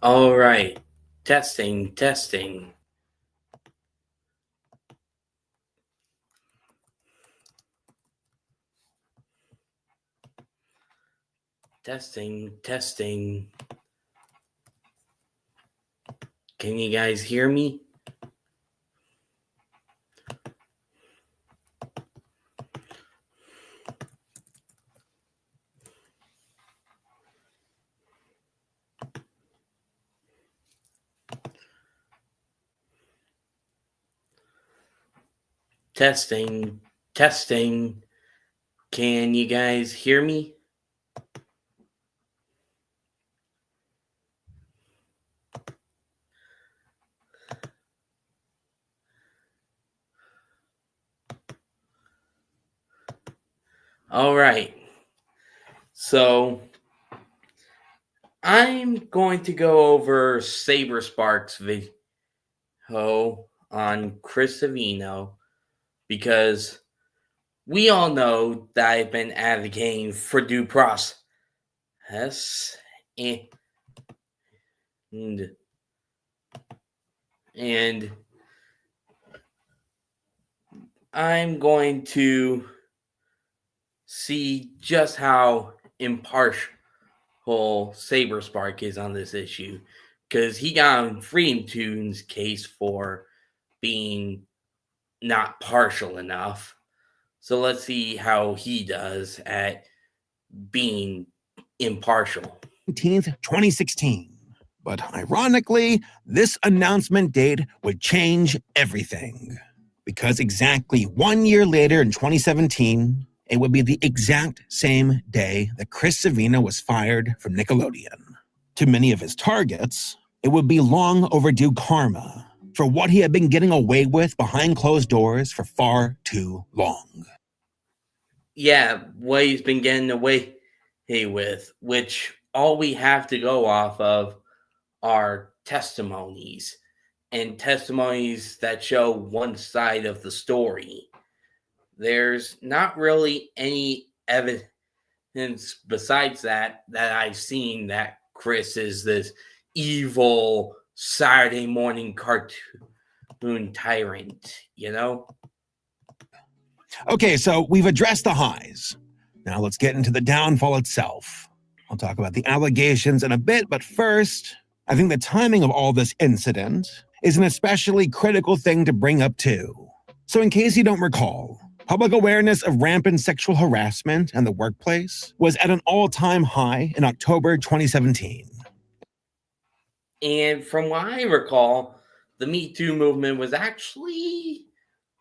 All right. Testing, testing. Testing, testing. Can you guys hear me? Testing, testing. Can you guys hear me? All right. So I'm going to go over saberspark's video on Chris Savino because we all know that I've been advocating for due process and and I'm going to see just how impartial Saberspark is on this issue because he got on Freedom Tune's case for being not partial enough. So let's see how he does at being impartial. 19th, 2016. But ironically, this announcement date would change everything. Because exactly 1 year later in 2017, it would be the exact same day that Chris Savino was fired from Nickelodeon. To many of his targets, it would be long overdue karma for what he had been getting away with behind closed doors for far too long. Yeah, what he's been getting away with, which all we have to go off of are testimonies and testimonies that show one side of the story. There's not really any evidence besides that I've seen that Chris is this evil Saturday morning cartoon tyrant, you know? Okay, so we've addressed the highs. Now let's get into the downfall itself. I'll talk about the allegations in a bit, but first, I think the timing of all this incident is an especially critical thing to bring up too. So in case you don't recall, public awareness of rampant sexual harassment in the workplace was at an all-time high in October 2017. And from what I recall, the Me Too movement was actually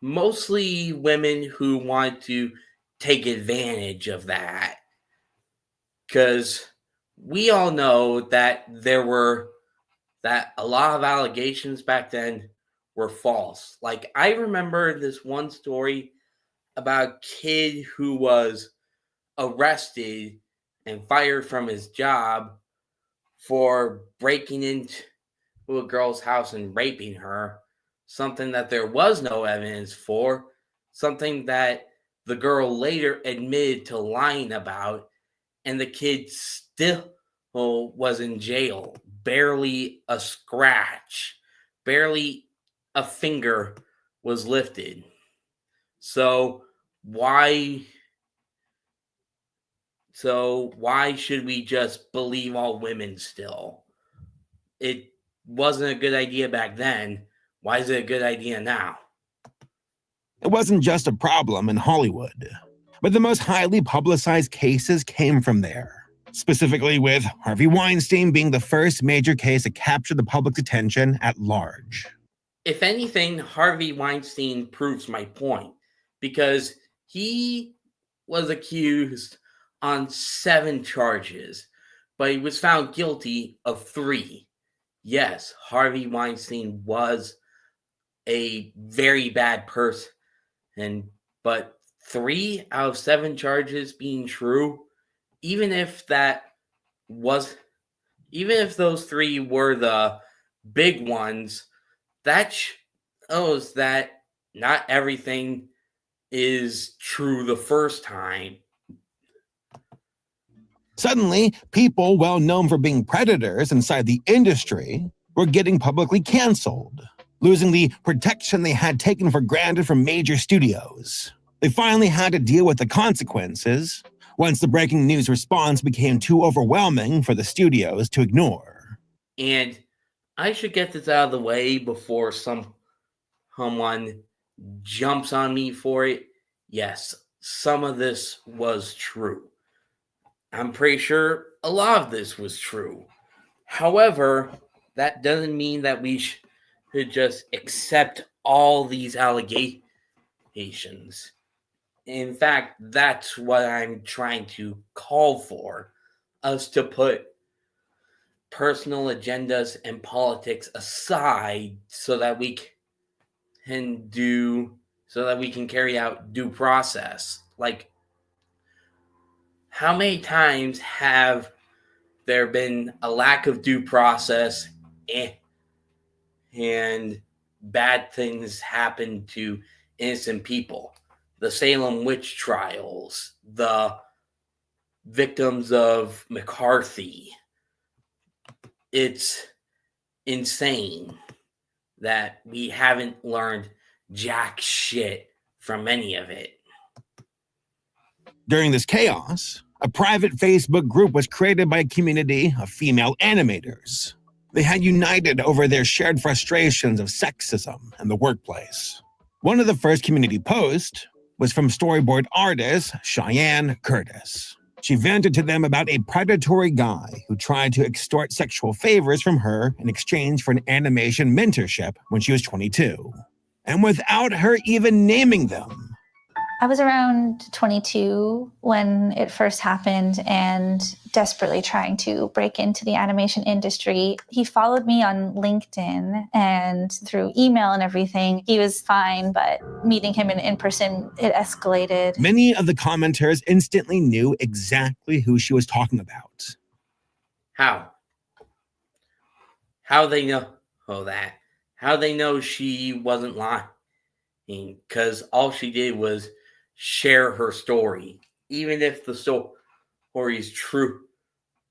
mostly women who want to take advantage of that. Because we all know that a lot of allegations back then were false. Like, I remember this one story about a kid who was arrested and fired from his job for breaking into a girl's house and raping her, something that there was no evidence for, something that the girl later admitted to lying about, and the kid still was in jail. Barely a scratch, barely a finger was lifted. So why why should we just believe all women still? It wasn't a good idea back then. Why is it a good idea now? It wasn't just a problem in Hollywood, but the most highly publicized cases came from there. Specifically with Harvey Weinstein being the first major case to capture the public's attention at large. If anything, Harvey Weinstein proves my point because he was accused on 7 charges, but he was found guilty of 3. Yes, Harvey Weinstein was a very bad person, but 3 out of 7 charges being true, even if those 3 were the big ones, that shows that not everything is true the first time. Suddenly, people well known for being predators inside the industry were getting publicly canceled, losing the protection they had taken for granted from major studios. They finally had to deal with the consequences once the breaking news response became too overwhelming for the studios to ignore. And I should get this out of the way before someone jumps on me for it. Yes, some of this was true. I'm pretty sure a lot of this was true. However, that doesn't mean that we should just accept all these allegations. In fact, that's what I'm trying to call for, us to put personal agendas and politics aside so that we can carry out due process. Like, how many times have there been a lack of due process and bad things happen to innocent people? The Salem witch trials, the victims of McCarthy. It's insane that we haven't learned jack shit from any of it. During this chaos, a private Facebook group was created by a community of female animators. They had united over their shared frustrations of sexism in the workplace. One of the first community posts was from storyboard artist Cheyenne Curtis. She vented to them about a predatory guy who tried to extort sexual favors from her in exchange for an animation mentorship when she was 22. And without her even naming them. I was around 22 when it first happened and desperately trying to break into the animation industry. He followed me on LinkedIn and through email and everything. He was fine, but meeting him in person, it escalated. Many of the commenters instantly knew exactly who she was talking about. How? How they know that? How they know she wasn't lying? Because all she did was share her story. Even if the story is true,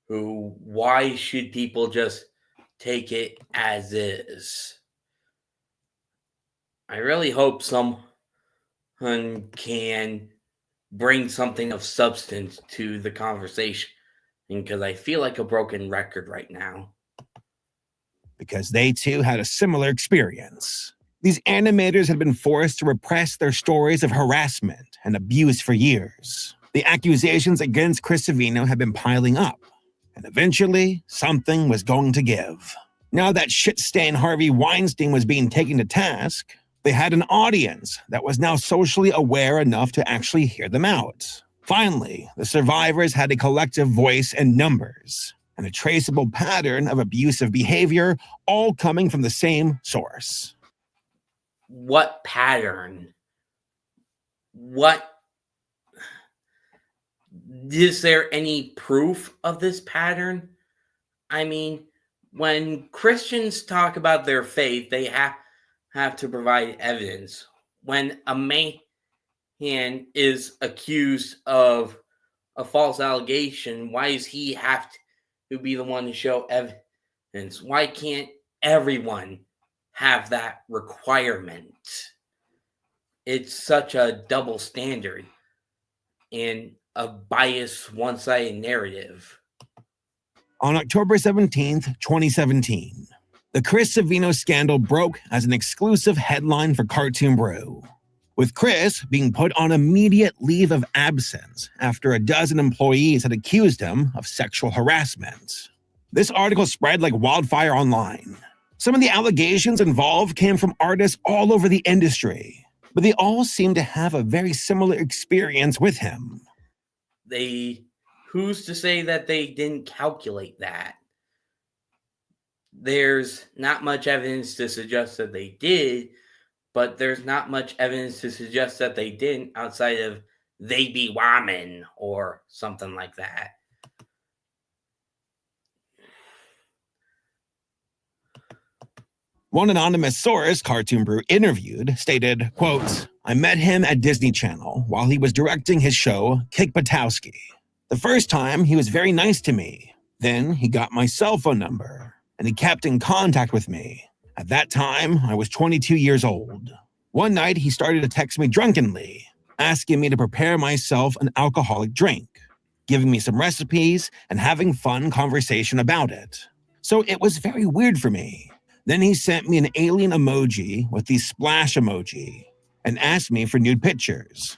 why should people just take it as is? I really hope someone can bring something of substance to the conversation, because I feel like a broken record right now. Because they too had a similar experience. These animators had been forced to repress their stories of harassment and abuse for years. The accusations against Chris Savino had been piling up, and eventually, something was going to give. Now that shit-stain Harvey Weinstein was being taken to task, they had an audience that was now socially aware enough to actually hear them out. Finally, the survivors had a collective voice and numbers, and a traceable pattern of abusive behavior, all coming from the same source. What pattern? Is there any proof of this pattern? I mean, when Christians talk about their faith, they have to provide evidence. When a man is accused of a false allegation, why does he have to be the one to show evidence? Why can't everyone have that requirement? It's such a double standard and a biased one-sided narrative. On October 17th, 2017, the Chris Savino scandal broke as an exclusive headline for Cartoon Brew, with Chris being put on immediate leave of absence after a dozen employees had accused him of sexual harassment. This article spread like wildfire online. Some of the allegations involved came from artists all over the industry, but they all seemed to have a very similar experience with him. Who's to say that they didn't calculate that? There's not much evidence to suggest that they did, but there's not much evidence to suggest that they didn't outside of they be woman or something like that. One anonymous source Cartoon Brew interviewed stated, quote, "I met him at Disney Channel while he was directing his show, Kick Buttowski. The first time, he was very nice to me. Then he got my cell phone number, and he kept in contact with me. At that time, I was 22 years old. One night, he started to text me drunkenly, asking me to prepare myself an alcoholic drink, giving me some recipes and having fun conversation about it. So it was very weird for me. Then he sent me an alien emoji with the splash emoji and asked me for nude pictures.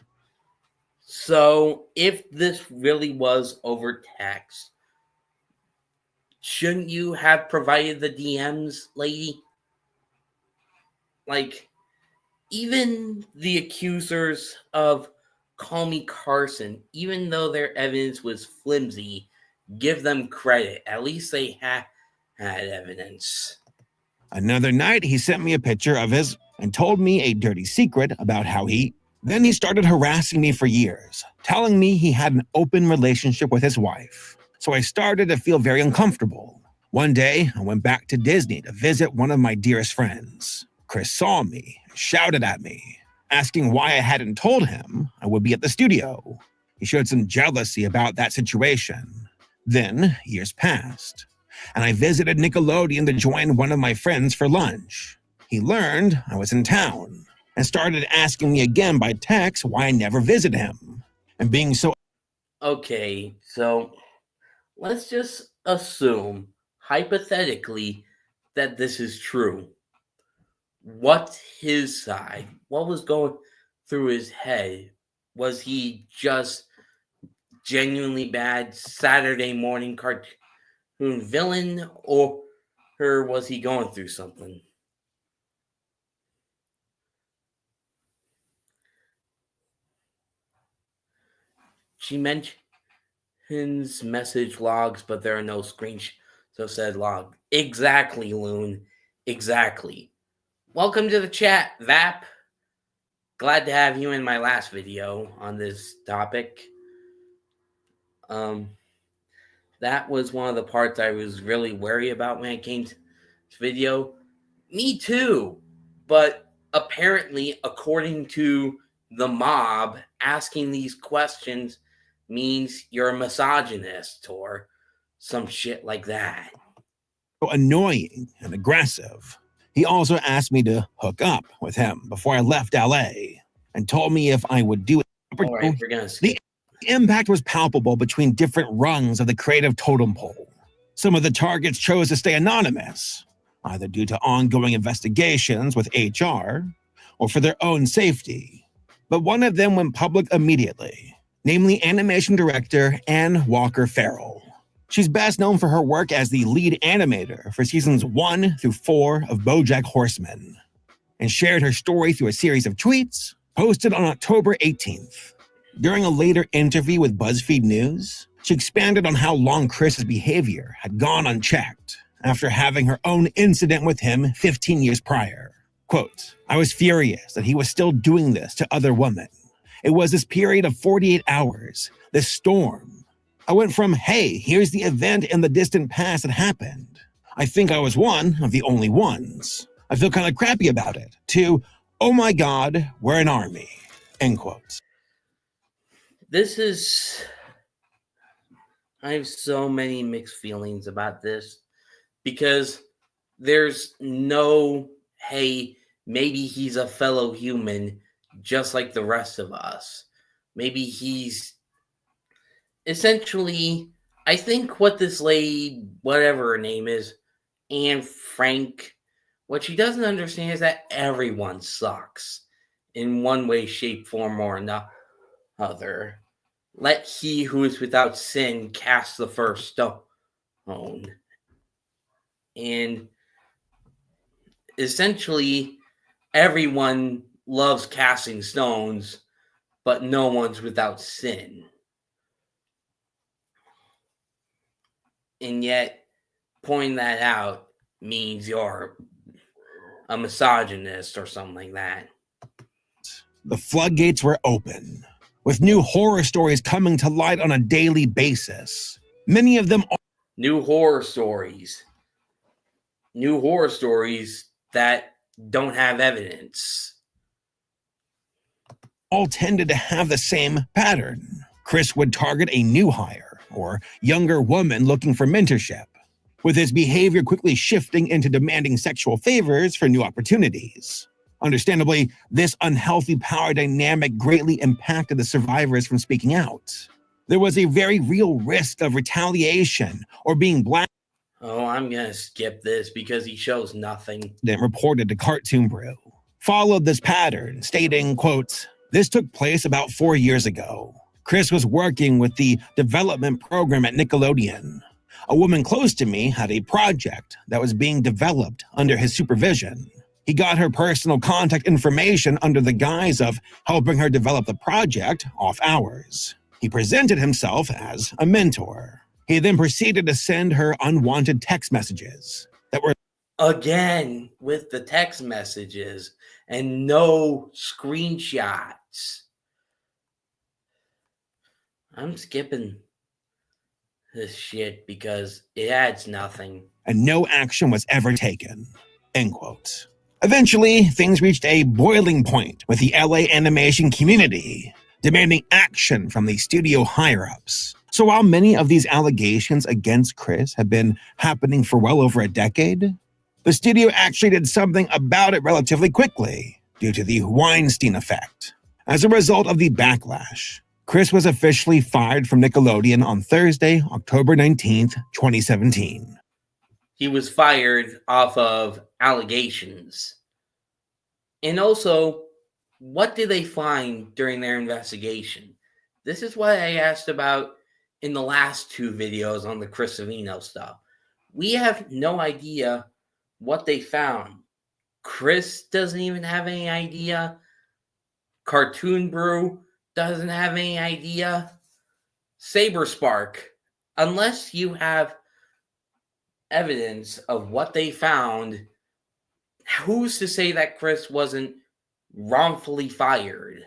So, if this really was over text, shouldn't you have provided the DMs, lady? Like, even the accusers of Call Me Carson, even though their evidence was flimsy, give them credit. At least they had evidence. Another night, he sent me a picture of his and told me a dirty secret about how Then he started harassing me for years, telling me he had an open relationship with his wife. So I started to feel very uncomfortable. One day, I went back to Disney to visit one of my dearest friends. Chris saw me and shouted at me, asking why I hadn't told him I would be at the studio. He showed some jealousy about that situation. Then, years passed, and I visited Nickelodeon to join one of my friends for lunch. He learned I was in town and started asking me again by text why I never visit him. And being so... Okay, so let's just assume, hypothetically, that this is true. What's his side? What was going through his head? Was he just genuinely bad Saturday morning cartoon villain, or was he going through something? She mentions message logs, but there are no screenshots, so said log. Exactly, Loon. Exactly. Welcome to the chat, Vap. Glad to have you in my last video on this topic. That was one of the parts I was really wary about when it came to this video. Me too. But apparently, according to the mob, asking these questions means you're a misogynist or some shit like that. Annoying and aggressive. He also asked me to hook up with him before I left LA and told me if I would do it. All right, we're gonna skip. The impact was palpable between different rungs of the creative totem pole. Some of the targets chose to stay anonymous, either due to ongoing investigations with HR or for their own safety. But one of them went public immediately, namely animation director Ann Walker Farrell. She's best known for her work as the lead animator for seasons 1 through 4 of BoJack Horseman, and shared her story through a series of tweets posted on October 18th. During a later interview with BuzzFeed News, she expanded on how long Chris's behavior had gone unchecked after having her own incident with him 15 years prior. Quote, I was furious that he was still doing this to other women. It was this period of 48 hours, this storm. I went from, hey, here's the event in the distant past that happened. I think I was one of the only ones. I feel kind of crappy about it, to, oh my God, we're an army, end quote. I have so many mixed feelings about this because there's no, hey, maybe he's a fellow human just like the rest of us. Maybe he's essentially, I think what this lady, whatever her name is, Anne Frank, what she doesn't understand is that everyone sucks in one way, shape, form, or another. Let he who is without sin cast the first stone. And essentially, everyone loves casting stones, but no one's without sin. And yet, pointing that out means you're a misogynist or something like that. The floodgates were open, with new horror stories coming to light on a daily basis. Many of them New horror stories that don't have evidence. all tended to have the same pattern. Chris would target a new hire or younger woman looking for mentorship, with his behavior quickly shifting into demanding sexual favors for new opportunities. Understandably, this unhealthy power dynamic greatly impacted the survivors from speaking out. There was a very real risk of retaliation or being blacklisted. Oh, I'm gonna skip this because he shows nothing. Reported to Cartoon Brew followed this pattern, stating, quote, "This took place about 4 years ago. Chris was working with the development program at Nickelodeon. A woman close to me had a project that was being developed under his supervision. He got her personal contact information under the guise of helping her develop the project off hours. He presented himself as a mentor. He then proceeded to send her unwanted text messages that were Again with the text messages and no screenshots. I'm skipping this shit because it adds nothing. And no action was ever taken." End quote. Eventually, things reached a boiling point with the LA animation community, demanding action from the studio higher-ups. So while many of these allegations against Chris have been happening for well over a decade, the studio actually did something about it relatively quickly, due to the Weinstein effect. As a result of the backlash, Chris was officially fired from Nickelodeon on Thursday, October 19th, 2017. He was fired off of allegations. And also, what did they find during their investigation? This is what I asked about in the last 2 videos on the Chris Savino stuff. We have no idea what they found. Chris doesn't even have any idea. Cartoon Brew doesn't have any idea. Saberspark, unless you have evidence of what they found, who's to say that Chris wasn't wrongfully fired?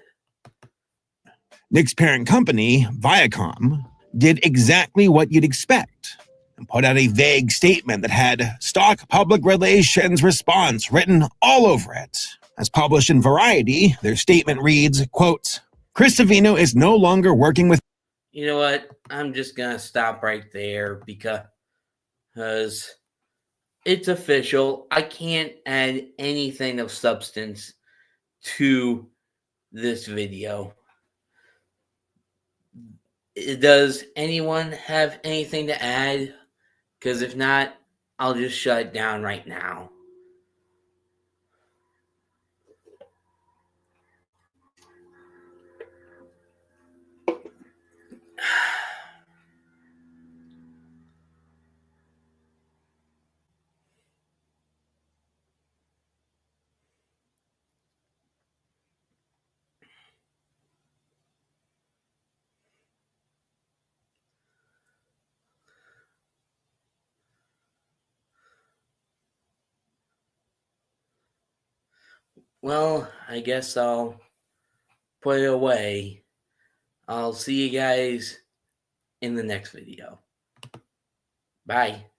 Nick's parent company, Viacom, did exactly what you'd expect and put out a vague statement that had stock public relations response written all over it. As published in Variety, their statement reads, quote, "Chris Savino is no longer working with..." You know what? I'm just going to stop right there because it's official. I can't add anything of substance to this video. Does anyone have anything to add? Because if not, I'll just shut it down right now. Well, I guess I'll put it away. I'll see you guys in the next video. Bye.